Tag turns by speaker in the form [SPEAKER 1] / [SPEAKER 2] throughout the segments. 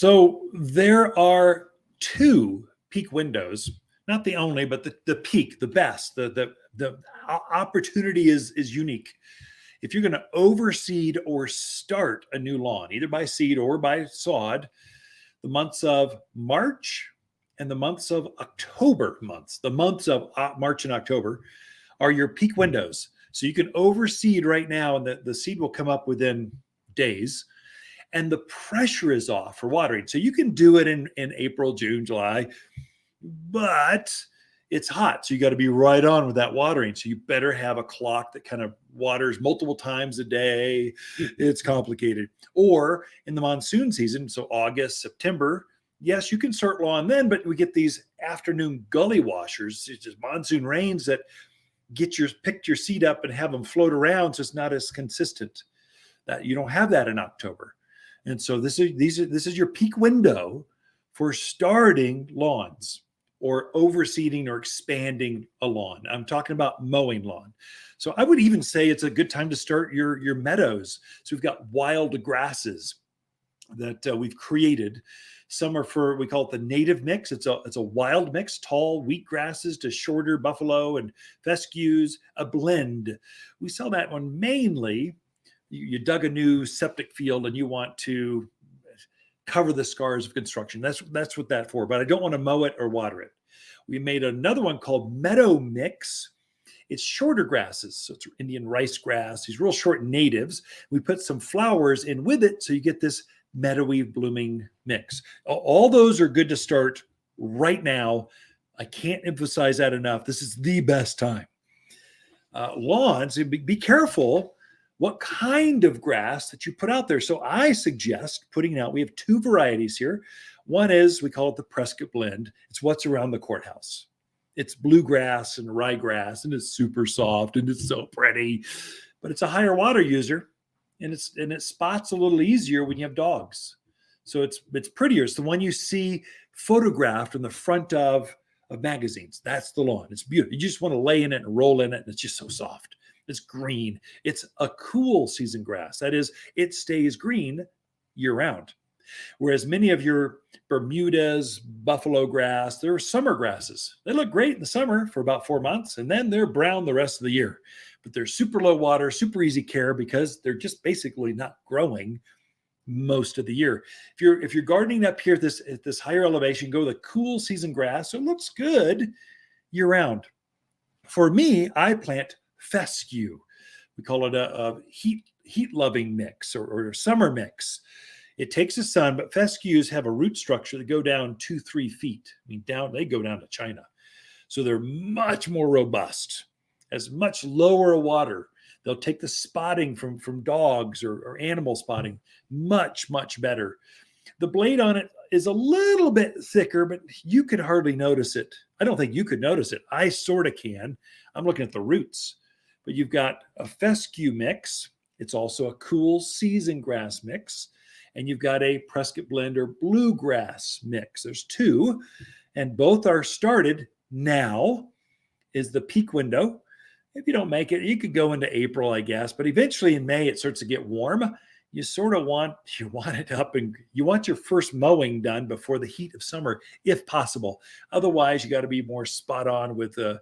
[SPEAKER 1] So there are two peak windows, not the only, but the peak, the best, the opportunity is unique. If you're going to overseed or start a new lawn, either by seed or by sod, the months of March and the months of October the months of March and October are your peak windows. So you can overseed right now and the seed will come up within days and the pressure is off for watering. So you can do it in April, June, July, but it's hot. So you got to be right on with that watering. So you better have a clock that kind of waters multiple times a day. It's complicated. Or in the monsoon season, so August, September, yes, you can start lawn then, but we get these afternoon gully washers. It's just monsoon rains that pick your seed up and have them float around. So it's not as consistent. That you don't have that in October. And so this is your peak window for starting lawns or overseeding or expanding a lawn. I'm talking about mowing lawn. So I would even say it's a good time to start your meadows. So we've got wild grasses that we've created. Some are we call it the native mix. It's a wild mix, tall wheat grasses to shorter buffalo and fescues, a blend. We sell that one mainly. You dug a new septic field and you want to cover the scars of construction. That's what that's for, but I don't want to mow it or water it. We made another one called Meadow Mix. It's shorter grasses. So it's Indian rice grass, these real short natives. We put some flowers in with it so you get this meadowy blooming mix. All those are good to start right now. I can't emphasize that enough. This is the best time. Lawns, be careful what kind of grass that you put out there. So I suggest putting out, we have two varieties here. One is, we call it the Prescott blend. It's what's around the courthouse. It's bluegrass and ryegrass, and it's super soft and it's so pretty, but it's a higher water user and it spots a little easier when you have dogs. So it's prettier. It's the one you see photographed in the front of magazines. That's the lawn. It's beautiful. You just want to lay in it and roll in it, and it's just so soft. It's green. It's a cool season grass. That is, it stays green year round. Whereas many of your Bermudas, buffalo grass, they're summer grasses. They look great in the summer for about 4 months, and then they're brown the rest of the year. But they're super low water, super easy care because they're just basically not growing most of the year. If you're gardening up here at this higher elevation, go with a cool season grass. So it looks good year round. For me, I plant fescue. We call it a heat loving mix or summer mix. It takes the sun, but fescues have a root structure that go down 2-3 feet. I mean, they go down to China. So they're much more robust, as much lower water. They'll take the spotting from dogs or animal spotting much, much better. The blade on it is a little bit thicker, but you could hardly notice it. I don't think you could notice it. I sort of can. I'm looking at the roots. But you've got a fescue mix. It's also a cool season grass mix. And you've got a Prescott blend or bluegrass mix. There's two, and both are started now is the peak window. If you don't make it, you could go into April, I guess. But eventually in May, it starts to get warm. You sort of want it up, and you want your first mowing done before the heat of summer, if possible. Otherwise, you got to be more spot on with the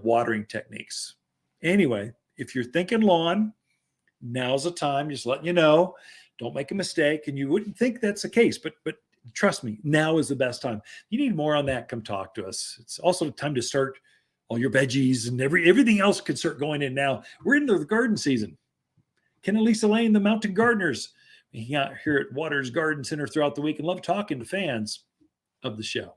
[SPEAKER 1] watering techniques. Anyway, if you're thinking lawn, now's the time. Just letting you know, don't make a mistake. And you wouldn't think that's the case, but trust me, now is the best time. You need more on that, come talk to us. It's also time to start all your veggies and everything else could start going in now. We're into the garden season. Ken and Lisa Lain, the Mountain Gardeners, we hang out here at Waters Garden Center throughout the week and love talking to fans of the show.